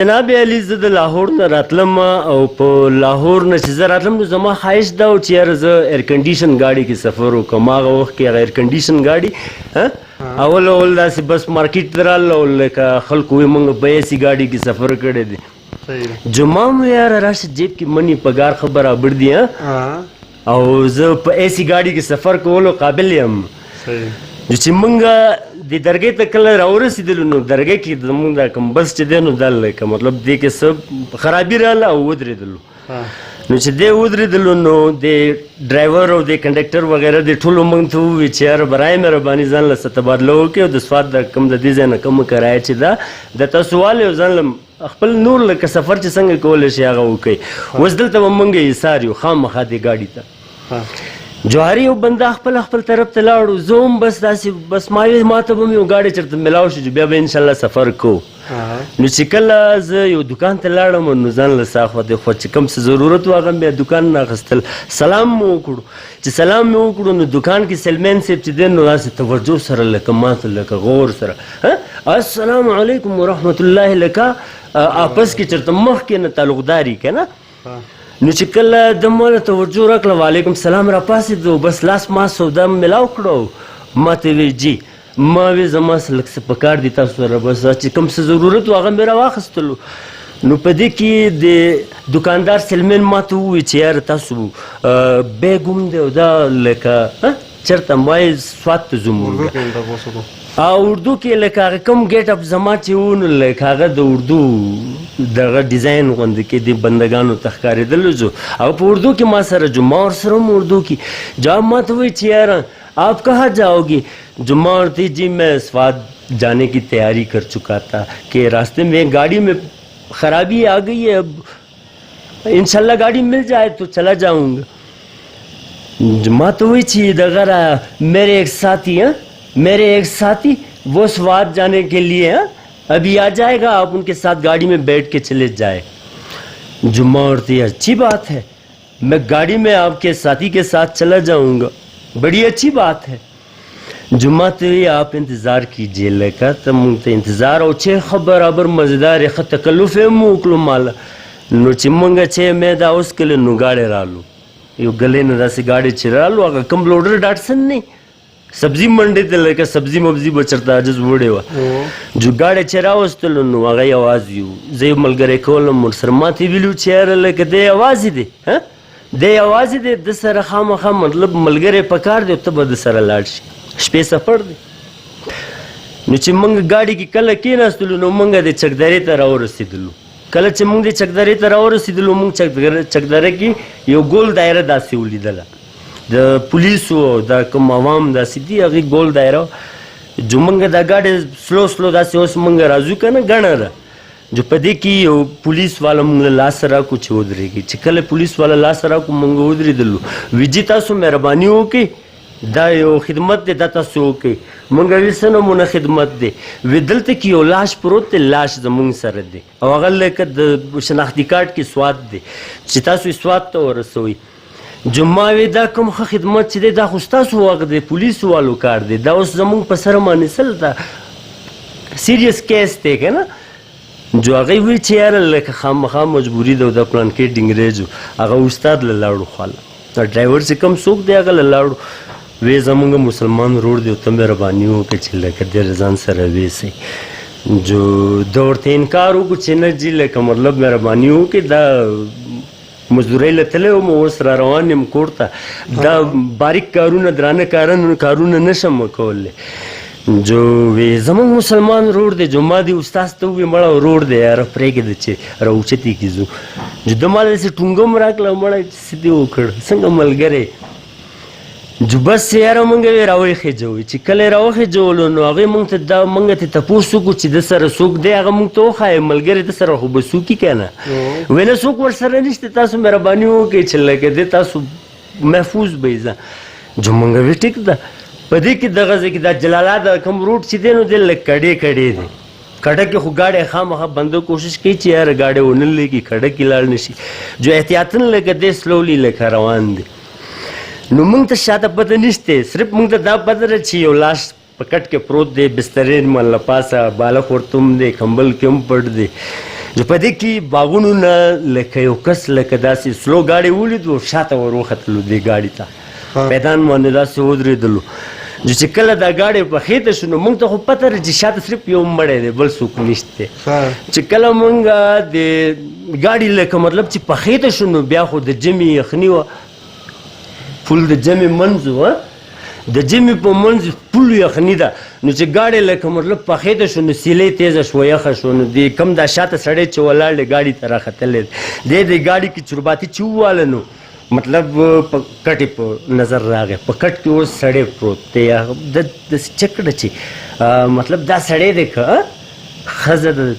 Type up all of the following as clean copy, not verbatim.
جناب علي زه د لاهور نه راتلم او په لاهور نه چې زه راتلم نو زما خواهش دا و چې یاره زه ایر کنډیشن ګاډي کې سفر وکړم. هغه وخت کې هغه ایر کنډیشن ګاډي اول داسې بس مارکیټ ته راغله او لکه خلکو وایي موږ په ایسي ګاډي کې سفر کړی دی. جمعه مو یاره راشه جیب کې منی پګار خو برابر دي او زه په ایسي ګاډي کې سفر کولو قابل یم. چې موږ د درګۍ ته کله راورسېدلو نو درګۍ کې زموږ دا کوم بس چې دی نو دا لکه مطلب دې کې څه خرابي راغله او ودرېدلو. نو چې دی ودرېدلو نو د ډرایور او د کنډکټر وغیره د ټولو موږ ته ووایي چې یاره برای مهرباني ځان له څه تبادله وکړي او د سوات د کوم د دې ځای نه کومه کرایه چې ده د تاسو والې او ځان له خپل نور لکه سفر چې څنګه کولی شي هغه وکړي. اوس دلته به موږ ایسار یو خامخا دې ګاډي ته جوهري یو بنده خپل طرف ته لاړو. زه هم بس داسې بس ما ته به مې یو ګاډی چېرته میلاو شي چې بیا به انشاءالله سفر کوو. نو چې کله زه یو دکان ته لاړم نو ځان له ساخوا دېخوا چې کوم څه ضرورت و هغه بیا دکان نه اخیستل. سلام مو وکړو. چې سلام مې وکړو نو دکان کې سیلمین صاحب چې دی نو داسې توجه سره لکه ما ته لکه غور سره السلام علیکم ورحمت الله لکه آپس کې چېرته مخکې نه تعلقداري که نه. نو چې کله د ماله توجه راکړه وعلیکم سلام را پاسېدو بس لاس ما سودا میلاو کړو. ما ته وی جي ما وی زما څه لږ څه پکار دي تاسو سره بس چې کوم څه ضرورت و هغه مې راواخیستلو. نو په دې کې د دکاندار سلمین ما ته ووایي چې یاره تاسو بیګ هم دی او دا لکه چېرته ما وایي سوات ته ځو اردو کې لکه هغه کوم ګیټ اپ زما چې و نو لکه هغه د اردو دغه ډیزاین غوندې کې د بندګانو ته ښکارېدلو جو او په اردو کې ما سره جو ما ورسره هم اردو کې جواب ما ته وایي چې یاره آپ کہاں جاؤ گے. جو ما ورته جی میں سوات جانے کی تیاری کر چکا تھا کہ راستے میں گاڑی میں خرابی آ گئی ہے اب انشاءاللہ گاڑی مل جائے تو چلا جاؤں گا. ما ته وایي چې دغه میرے ایک ساتھی وہ سوات جانے کے لیے ابھی آ جائے گا آپ ان کے ساتھ گاڑی میں بیٹھ کے چلے جائے. جمعہ عورتی اچھی بات ہے میں گاڑی میں آپ کے ساتھی کے ساتھ چلا جاؤں گا بڑی اچھی بات ہے. جمعہ تو آپ انتظار کیجیے لکه ته مونږ ته انتظار او چې برابر مزیدار ښه تکلف یې مو وکړو ماله. نو چې مونږ چې مې دا اوس کله نو گاډی رالو یو ګلې نه داسې ګاډی چې رالو هغه کوم لوډر ډاټسن نه سبزي منډي ته لکه سبزي مبزي به چېرته عاجز وړې وه جو ګاډی چې راوستلو نو هغه یوازې یو زه یو ملګری کولم ورسره ما ته ویلي چې یاره لکه دی یوازې دی دی یوازې دی د سره خامخا مطلب ملګری پکار دی او ته به د سره لاړ شي شپې سفر دی. نو چې موږ ګاډي کې کله کېناستلو نو موږ د چکدرې ته راورسېدلو. کله چې موږ د چکدرې ته راورسېدلو موږ چکدره کې یو ګول دایره داسې ولیدله د پولیسو دا کوم عوام داسې دي هغې ګول دایره جو موږ دا ګاډی سلو داسې اوس موږ راځو که نه ګڼه ده جو په دې کې یو پولیس والا موږ له لاسه راکړو چې ودرېږي. چې کله پولیس والا لاسه راکړو موږ ودرېدلو وي جي تاسو مهرباني وکړئ دا یو خدمت دی دا تاسو وکړئ. موږ وی څه نمونه خدمت دی وی دلته کې یو لاش پروت دی لاش زموږ سره دی او هغه لکه د شناختي کارت کې سوات دی چې تاسو یې سوات ته ورسوئ. جمعه وی دا کوم ښه خدمت چې دی دا خو ستاسو وخت دی پولیسو والو کار دی دا اوس زموږ په سره مانیسل دا سیریس کیس دی که نه. جو هغې وی چې یاره لکه خامخا مجبوري ده او دا پلان کې ډینګریج هغه استاد له لاړو خواله ډرایور چې کوم څوک دی هغه له لاړو وی زموږ مسلمان روډ دی او ته مهرباني وکړه چې لکه دې ځان سره ویسئ. جو ده ورته انکار وکړو چې نه جي لکه مطلب مهرباني وکړي دا مزدورۍ له تللی وم اوس را روان یم کور ته دا باریک کارونه درانه کارونه نشم کولی. جو وی زموږ مسلمان روډ دی جو ما دې استاذ ته ووایي مړه روډ دی یاره پرېږده چې راوچتې کې ځو. جو ده ما داسې ټونګم راکړه مړه څه دې وکړ څنګه ملګری جو بس یاره موږ یې راوخېجوئ. چې کله یې راوخېجولو نو هغې موږ ته دا موږ ته تپوس وکړو چې ده سره څوک دی هغه موږ ته وښایه ملګری ده سره خو به څوک که نه وی نه څوک ورسره نشته تاسو مهرباني وکړئ چې لکه دی تاسو محفوظ به یې ځه. جو موږ وی ټیک ده په دې کې دغه ځای کې دا جلالات کوم روډ چې دی نو دی لږ کډې دی کډه کې خو ګاډی خامخا بنده کوشش کوي چې یاره ګاډی ونه لګي کډه کې لاړ نه شي. جو احتیاطن لکه دی سلولي لکه روان دی. نو موږ ته شاته پته نشته صرف موږ ته دا پته ده چې یو لاش په کټ کې پروت دی بسترې مله پاسه بالښت ورته هم دی کمبل کې هم پټ دی چې په دې کې باغونو نه لکه یو کس لکه داسې سلو ګاډی ولید و شاته ور وختلو دې ګاډي ته میدان باندې داسې ودرېدلو چې کله دا ګاډی په خېته شو نو موږ ته خو پته چې شاته صرف یو مړی دی بل څوک نشته چې کله موږ د ګاډي لکه مطلب چې په خېته شو نو بیا خو د ژمي یخني وه پل د ژمي منځ و د ژمي په منځ پل یخني ده نو چې ګاډی لکه مطلب په خېته شو نو سیلۍ تیزه شوه یخه شو نو د کم دا شاته سړی چې ولاړ دی ګاډي ته راختلی دی د ګاډي کې چرباتي چې وواله نو مطلب په کټې په نظر راغی په کټ کې اوس سړی پروت دی داسې چکړه چې مطلب دا سړی دی که ښځه ده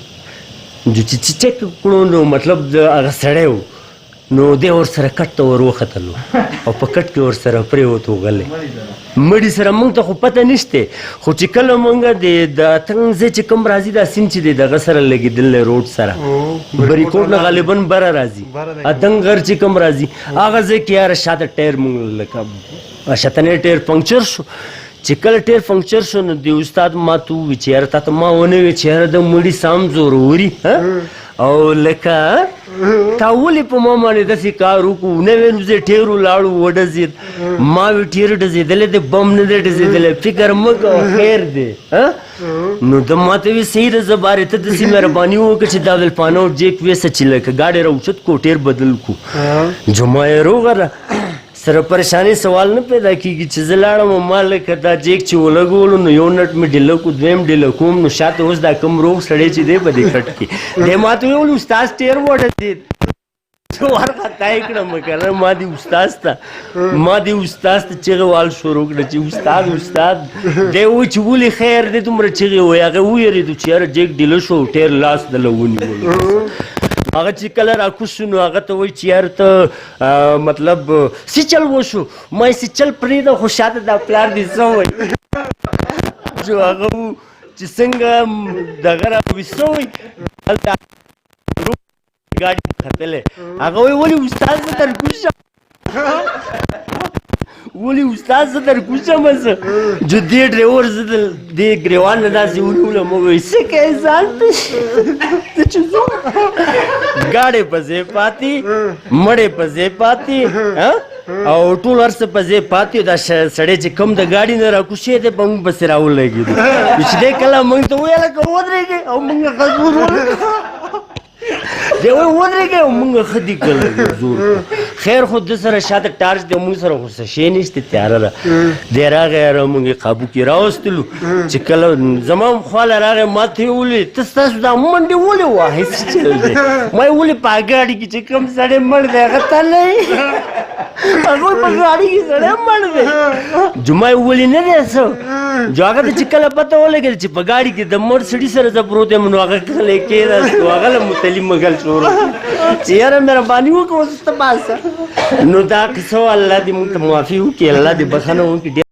چې چک کړو نو مطلب د هغه سړی و نو دی ورسره کټ ته ور وختلو او په کټ کې ورسره پرېوتو غلی مړي سره موږ ته خو پته نشته خو چې کله موږ د اتنګ ځای چې کوم راځي دا سیند چې دی دغه سره لګېدلی روډ سره بریکوټ نه غالبا بره راځي اتنګ غر چې کوم راځي هغه ځای کې یاره شاته ټایر موږ لکه شاتنی ټایر پنکچر شو چې کله ټایر پنکچر شو نو د استاد ما ته ووایي چې یاره تا ته ما ونه ویل چې یاره د مړي سام زوروري او لکه تا ولې په ما باندې داسې کار وکړو نه وې نو زه ټیر ولاړو وډزېد ما وی ټیر ډزېدلی دی بم نه دی ډزېدلی فکر مه کوه خیر دی نو د ما ته وی صحیح ده زه بارې ته داسې مهرباني وکړه چې دا ولپانه او جیک ویسه چې لکه ګاډی راوچت کو ټیر بدل کو جمعه یې روغه ده سره پریشانی سوال نه پیدا کیږي چې زه لاړم ما لکه دا جیک چې ولګولو نو یو نټ مې ډیله کو دویم ډیله کوم نو شاته اوس دا کم روغ سړی چې دی په دې کټ کې دی ما ته ویل استاد ټیر وډزېد زه وارخطا یې کړم که نه ما دې استاد ته چغې وال شروع کړه چې استاد دی وایي چې ولې خیر دی دومره چغې وایي هغه وویرېدو چې یاره جیک ډیله شو ټیر لاس دله ونیولو هغه چې کله راکوز شو نو هغه ته وایي چې یار ته مطلب څه چل وشو ما یې څه چل پرېږده خو شاته دا پلار دې څه وایي جو هغه و چې څنګه دغه راوي څه وایي هلته ګاډي ختلی هغه وایي ولې استاد زه ترکوز شم ولې استاد زه درکوز شمه زه جو دې ډریور زه دې ګریوان نه داسې ونیولم ووایي څه کوې ځان ته زه چې ځو ګاډی په ځای پاتې مړی په ځای پاتې او ټول هر څه په ځای پاتې دا سړی چې کوم د ګاډي نه راکوز شوی دی په موږ پسې راولګېدو چې دی کله موږ ته وویل که ودرېږئ او موږ غزور دی وایي ودرېږئ او موږ ښه دي کله زور خیر خو ده سره شاته ټارچ دی موږ سره خو څه شی نشته تیاره ده دی راغی یاره موږ یې قابو کې راوستلو چې کله زما خواله راغی ما ته یې وویل ته ستاسو دا منډې ولې وهئ څه چل دی ما یې ولې په ګاډي کې چې کوم سړی مړ دی هغه ته نه یې هغوی په ګاډي کې سړی مړ دی جمعه یې ولې نه دی څه جو هغه ته چې کله پته ولګېده چې په ګاډي کې د مړ سړي سره زه پروت یم نو هغه کله یې کېناستو هغه له متلي مګل شروع چې یاره مهرباني وکړه اوس ته باسه نو دا قصه الله دې موږ ته معافي وکړي الله دې بخښنه وکړي